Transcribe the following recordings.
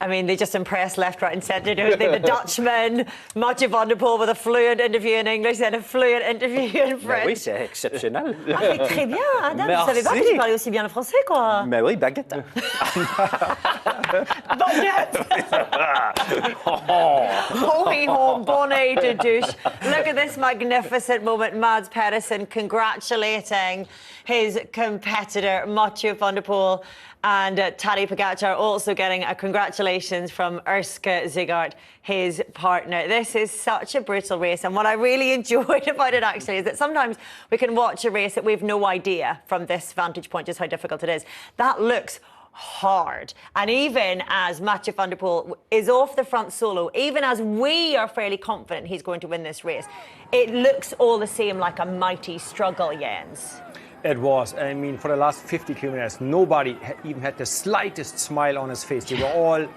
I mean, they just impress left, right and centre, don't they? The Dutchman, Mathieu van der Poel with a fluent interview in English and a fluent interview in French. Oui, c'est exceptionnel. Ah, très bien, Adam. Je savais pas que tu parlais aussi bien le français, quoi. Mais oui, baguette. Baguette. Ho-hee-ho, bonnet de douche. Look at this magnificent moment. Mads Pedersen congratulating his competitor, Mathieu van der Poel. And Tadej Pogačar also getting a congratulations from Erska Zigart, his partner. This is such a brutal race. And what I really enjoyed about it, actually, is that sometimes we can watch a race that we have no idea from this vantage point just how difficult it is. That looks hard. And even as Mathieu van der Poel is off the front solo, even as we are fairly confident he's going to win this race, it looks all the same like a mighty struggle, Jens. It was. I mean, for the last 50 kilometers, nobody even had the slightest smile on his face. They were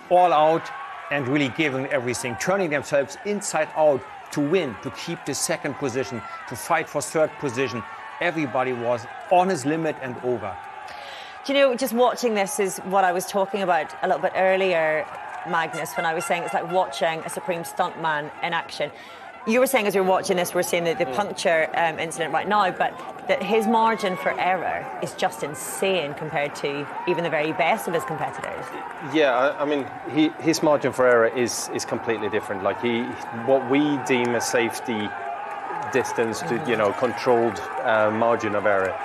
all out and really giving everything, turning themselves inside out to win, to keep the second position, to fight for third position. Everybody was on his limit and over. Do you know, just watching this is what I was talking about a little bit earlier, Magnus, when I was saying it's like watching a supreme stuntman in action. You were saying as we were watching this, we're seeing the puncture incident right now, but that his margin for error is just insane compared to even the very best of his competitors. Yeah, I mean, his margin for error is completely different. Like what we deem a safety distance to, controlled margin of error,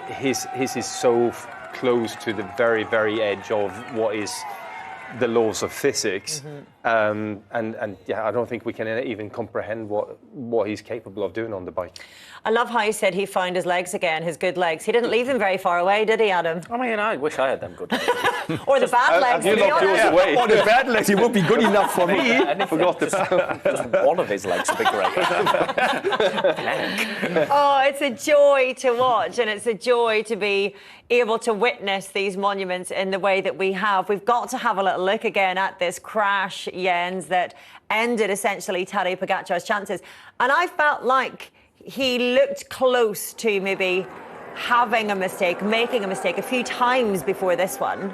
his is so close to the very, very edge of what is the laws of physics, and yeah, I don't think we can even comprehend what he's capable of doing on the bike. I love how he said he found his legs again, his good legs. He didn't leave them very far away, did he, Adam? I mean, I wish I had them good legs. Or the bad legs. You locked yours away. Or the bad legs, he would be good enough for me. Just one of his legs would be great. Oh, it's a joy to watch, and it's a joy to be able to witness these monuments in the way that we have. We've got to have a little look again at this crash, Jens, that ended essentially Tadej Pogačar's chances. And I felt like he looked close to maybe having a mistake, making a mistake a few times before this one.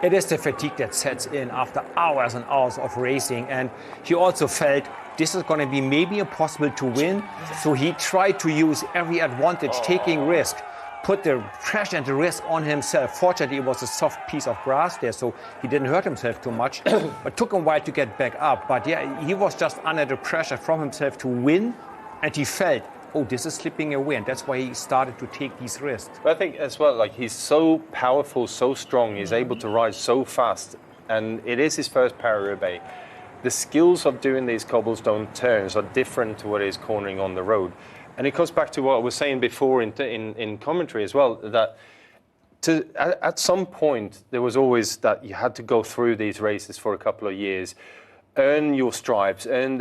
It is the fatigue that sets in after hours and hours of racing, and he also felt this is going to be maybe impossible to win, so he tried to use every advantage, taking risk, put the pressure and the risk on himself. Fortunately, it was a soft piece of grass there, so he didn't hurt himself too much. It took him a while to get back up, but yeah, he was just under the pressure from himself to win, and he felt, oh, this is slipping away, and that's why he started to take these risks. But I think as well, like, he's so powerful, so strong, he's able to ride so fast, and it is his first Paris-Roubaix. The skills of doing these cobblestone turns are different to what is cornering on the road. And it goes back to what I was saying before in commentary as well, that at some point there was always that you had to go through these races for a couple of years, earn your stripes, earn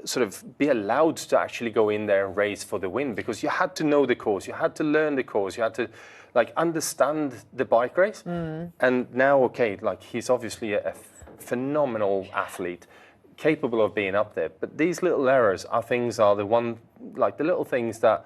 sort of be allowed to actually go in there and race for the win, because you had to know the course, you had to learn the course, you had to understand the bike race. And now, okay, like, he's obviously a phenomenal athlete, capable of being up there, but these little errors are the little things that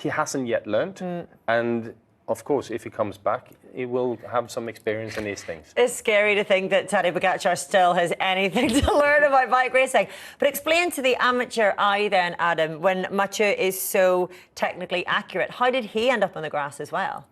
he hasn't yet learned. And of course, if he comes back, he will have some experience in these things. It's scary to think that Tadej Pogačar still has anything to learn about bike racing. But explain to the amateur eye then, Adam, when Mathieu is so technically accurate, how did he end up on the grass as well?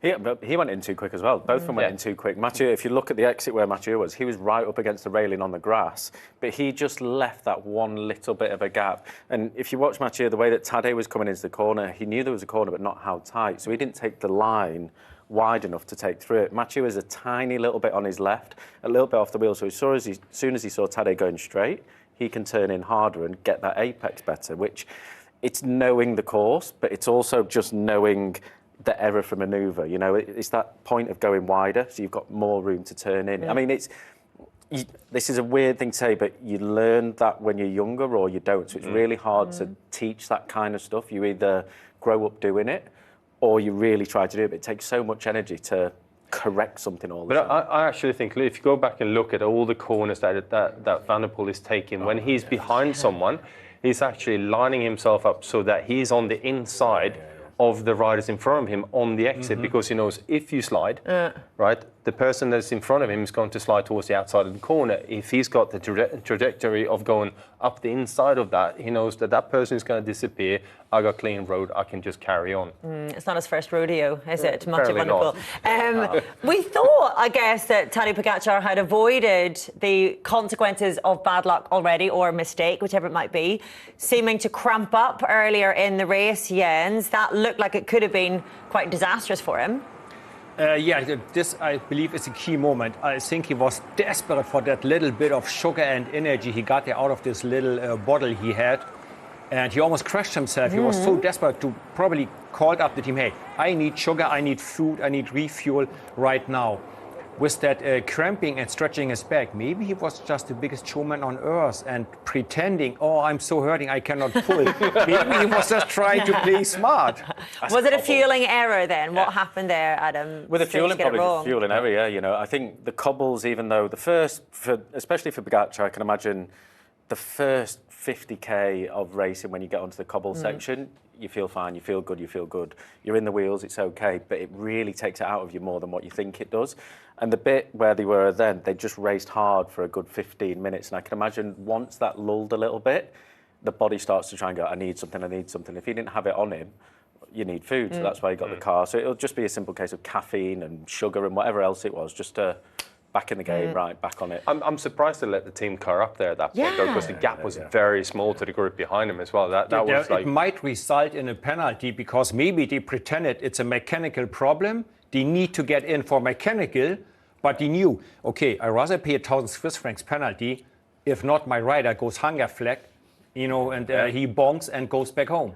Yeah, but he went in too quick as well. Both of them went in too quick. Mathieu, if you look at the exit where Mathieu was, he was right up against the railing on the grass, but he just left that one little bit of a gap. And if you watch Mathieu, the way that Tadej was coming into the corner, he knew there was a corner, but not how tight. So he didn't take the line wide enough to take through it. Mathieu was a tiny little bit on his left, a little bit off the wheel. So as soon as he saw Tadej going straight, he can turn in harder and get that apex better, which it's knowing the course, but it's also just knowing the error for manoeuvre. You know, it's that point of going wider, so you've got more room to turn in. I mean, this is a weird thing to say, but you learn that when you're younger or you don't. So it's really hard to teach that kind of stuff. You either grow up doing it or you really try to do it. But it takes so much energy to correct something all the time. But I actually think, if you go back and look at all the corners that Van der Poel is taking, when he's behind someone, he's actually lining himself up so that he's on the inside of the riders in front of him on the exit, because he knows if you slide, right? The person that's in front of him is going to slide towards the outside of the corner. If he's got the trajectory of going up the inside of that, he knows that that person is going to disappear. I got clean road, I can just carry on. It's not his first rodeo, is it? Mathieu Apparently van der Poel. We thought, I guess, that Tadej Pogačar had avoided the consequences of bad luck already, or a mistake, whichever it might be, seeming to cramp up earlier in the race, Jens. That looked like it could have been quite disastrous for him. Yeah, this, I believe, is a key moment. I think he was desperate for that little bit of sugar and energy he got out of this little bottle he had. And he almost crushed himself. He was so desperate to probably called up the team, hey, I need sugar, I need food, I need refuel right now. With that cramping and stretching his back, maybe he was just the biggest showman on earth and pretending, oh, I'm so hurting, I cannot pull. Maybe he was just trying to play smart. Was it a fueling error then? What happened there, Adam? With the fueling, probably the fueling error, yeah. You know, I think the cobbles, even though the first, especially for Pogačar, I can imagine the first 50k of racing when you get onto the cobble section, you feel fine, you feel good, you feel good. You're in the wheels, it's okay, but it really takes it out of you more than what you think it does. And the bit where they were then, they just raced hard for a good 15 minutes. And I can imagine once that lulled a little bit, the body starts to try and go, I need something, I need something. If he didn't have it on him, you need food, so that's why he got the car. So it'll just be a simple case of caffeine and sugar and whatever else it was, just to back in the game, right, back on it. I'm surprised to let the team car up there at that point, though, because the gap was very small to the group behind him as well. That was like... It might result in a penalty because maybe they pretended it's a mechanical problem. They need to get in for mechanical, but they knew, okay, I'd rather pay 1,000 Swiss francs penalty. If not, my rider goes hunger flag, you know, and he bonks and goes back home.